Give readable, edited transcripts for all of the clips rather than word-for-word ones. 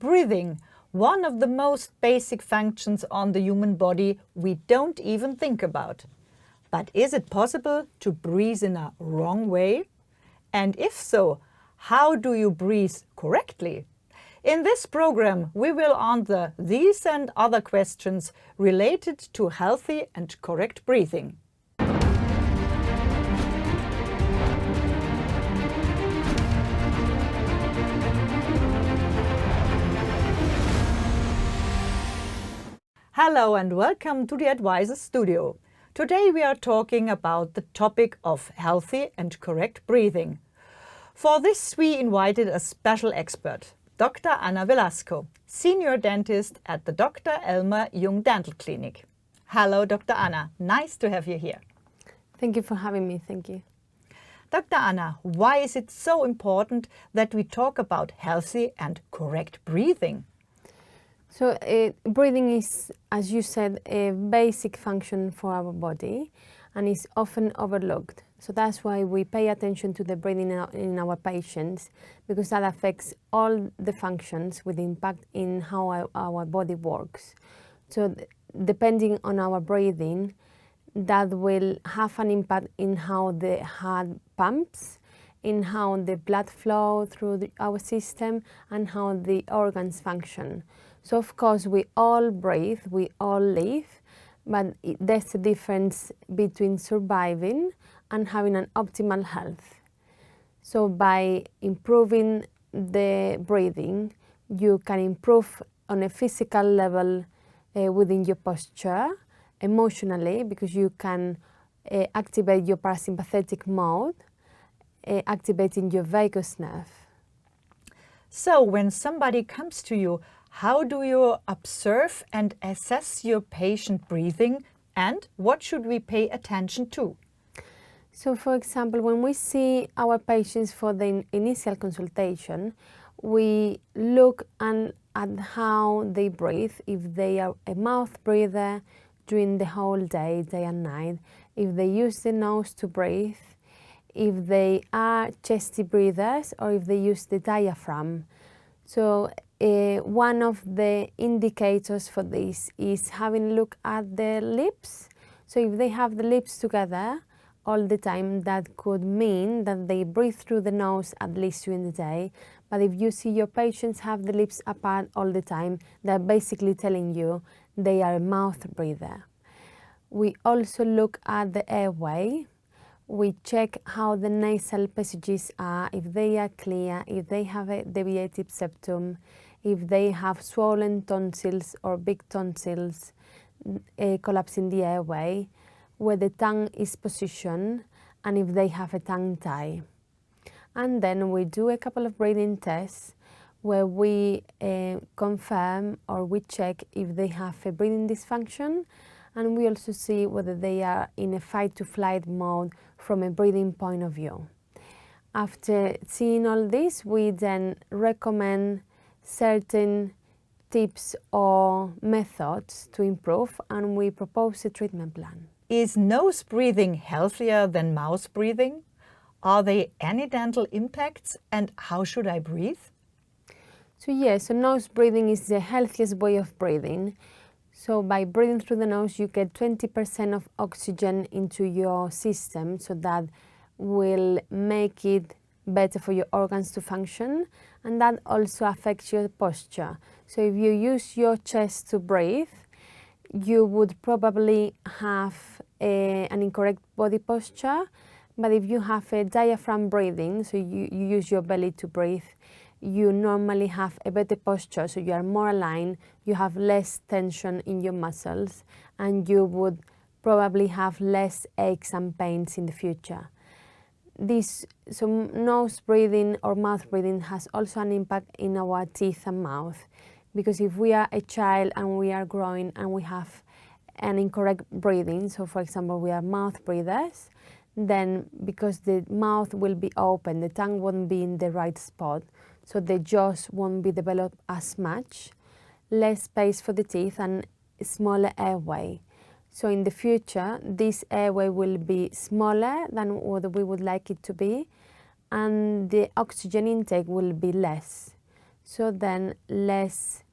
Breathing, one of the most basic functions on the human body we don't even think about. But is it possible to breathe in a wrong way? And if so, how do you breathe correctly? In this program, we will answer these and other questions related to healthy and correct breathing. Hello and welcome to the Advisor Studio. Today we are talking about the topic of healthy and correct breathing. For this we invited a special expert, Dr. Anna Velasco, Senior Dentist at the Dr. Elmar Jung Dental Clinic. Hello Dr. Anna, nice to have you here. Thank you for having me, thank you. Dr. Anna, why is it so important that we talk about healthy and correct breathing? So breathing is, as you said, a basic function for our body and is often overlooked. So that's why we pay attention to the breathing in our patients, because that affects all the functions with impact in how our body works. So depending on our breathing, that will have an impact in how the heart pumps, in how the blood flow through our system, and how the organs function. So of course we all breathe, we all live, but there's a difference between surviving and having an optimal health. So by improving the breathing, you can improve on a physical level within your posture, emotionally, because you can activate your parasympathetic mode, activating your vagus nerve. So when somebody comes to you, how do you observe and assess your patient breathing, and what should we pay attention to? So for example, when we see our patients for the initial consultation, we look at how they breathe, if they are a mouth breather during the whole day, day and night, if they use the nose to breathe, if they are chesty breathers, or if they use the diaphragm. So one of the indicators for this is having a look at the lips. So if they have the lips together all the time, that could mean that they breathe through the nose at least during the day. But if you see your patients have the lips apart all the time, they're basically telling you they are a mouth breather. We also look at the airway. We check how the nasal passages are, if they are clear, if they have a deviated septum, if they have swollen tonsils or big tonsils, collapsing the airway, where the tongue is positioned, and if they have a tongue tie. And then we do a couple of breathing tests where we confirm or we check if they have a breathing dysfunction, and we also see whether they are in a fight-to-flight mode from a breathing point of view. After seeing all this, we then recommend certain tips or methods to improve, and we propose a treatment plan. Is nose breathing healthier than mouth breathing? Are there any dental impacts, and how should I breathe? So yes, so nose breathing is the healthiest way of breathing. So by breathing through the nose, you get 20% of oxygen into your system, so that will make it better for your organs to function, and that also affects your posture. So if you use your chest to breathe, you would probably have an incorrect body posture, but if you have a diaphragm breathing, so you use your belly to breathe, you normally have a better posture, so you are more aligned, you have less tension in your muscles, and you would probably have less aches and pains in the future. So nose breathing or mouth breathing has also an impact in our teeth and mouth, because if we are a child and we are growing and we have an incorrect breathing, so for example we are mouth breathers, then because the mouth will be open, the tongue won't be in the right spot, so the jaws won't be developed as much, less space for the teeth and smaller airway. So in the future, this airway will be smaller than what we would like it to be, and the oxygen intake will be less. so then less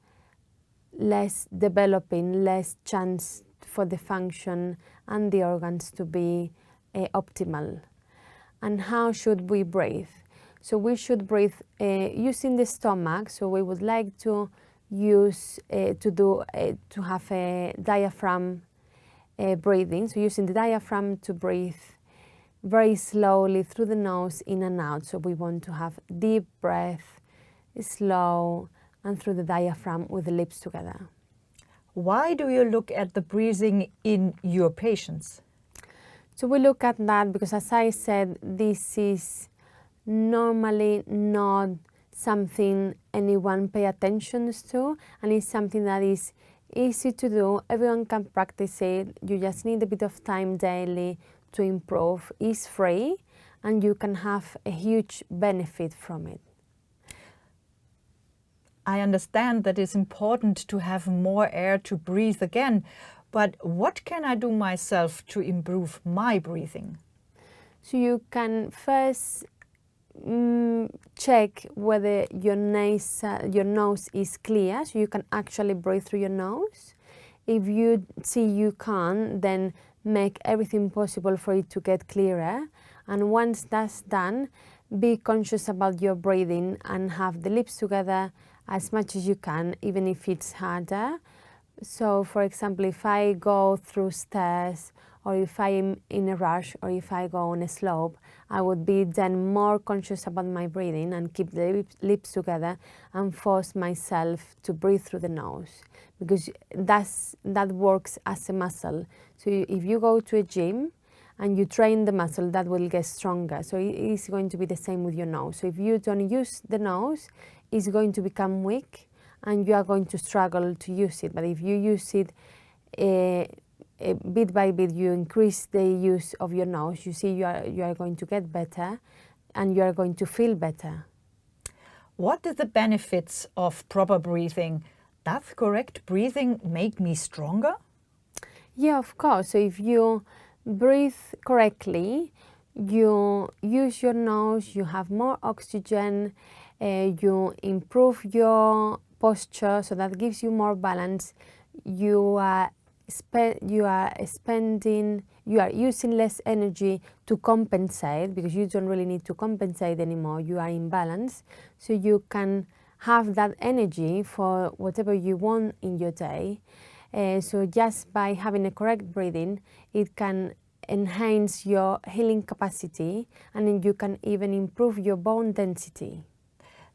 developing, less chance for the function and the organs to be optimal. And how should we breathe? So we should breathe using the stomach. So we would like to use to have a diaphragm breathing. So using the diaphragm to breathe very slowly through the nose, in and out. So we want to have deep breath, slow, and through the diaphragm with the lips together. Why do you look at the breathing in your patients? So we look at that because, as I said, this is normally not something anyone pay attention to, and it's something that is easy to do. Everyone can practice it. You just need a bit of time daily to improve. It's free, and you can have a huge benefit from it. I understand that it's important to have more air to breathe again, but what can I do myself to improve my breathing? So you can first check whether your nose is clear, so you can actually breathe through your nose. If you see you can't, then make everything possible for it to get clearer. And once that's done, be conscious about your breathing and have the lips together as much as you can, even if it's harder. So, for example, if I go through stairs, or if I'm in a rush, or if I go on a slope, I would be then more conscious about my breathing and keep the lips together and force myself to breathe through the nose, because that works as a muscle. So if you go to a gym and you train the muscle, that will get stronger. So it is going to be the same with your nose. So if you don't use the nose, it's going to become weak and you are going to struggle to use it. But if you use it bit by bit, you increase the use of your nose, you see you are going to get better and you are going to feel better. What are the benefits of proper breathing? Does correct breathing make me stronger? Yeah, of course. So if you breathe correctly, you use your nose, you have more oxygen, you improve your posture, so that gives you more balance. You are using less energy to compensate, because you don't really need to compensate anymore. You are in balance, so you can have that energy for whatever you want in your day. So just by having a correct breathing, it can enhance your healing capacity, and then you can even improve your bone density.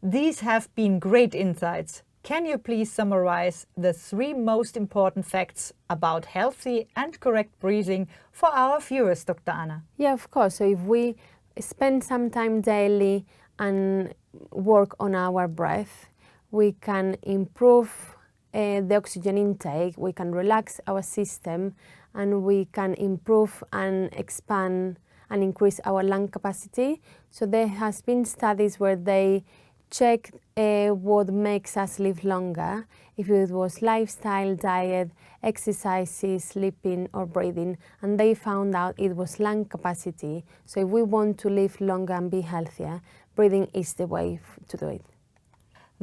These have been great insights. Can you please summarize the 3 most important facts about healthy and correct breathing for our viewers, Dr. Anna? Yeah, of course. So if we spend some time daily and work on our breath, we can improve the oxygen intake, we can relax our system, and we can improve and expand and increase our lung capacity. So there has been studies where they check what makes us live longer, if it was lifestyle, diet, exercises, sleeping or breathing, and they found out it was lung capacity. So if we want to live longer and be healthier, breathing is the way to do it.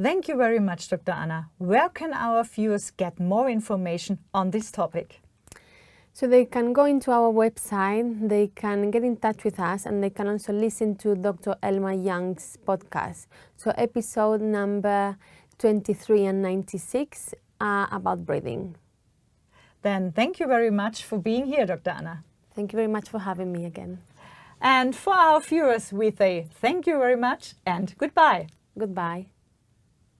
Thank you very much, Dr. Anna. Where can our viewers get more information on this topic? So they can go into our website, they can get in touch with us, and they can also listen to Dr. Elmar Jung's podcast. So episode number 23 and 96 are about breathing. Then thank you very much for being here, Dr. Anna. Thank you very much for having me again. And for our viewers, we say thank you very much and goodbye. Goodbye.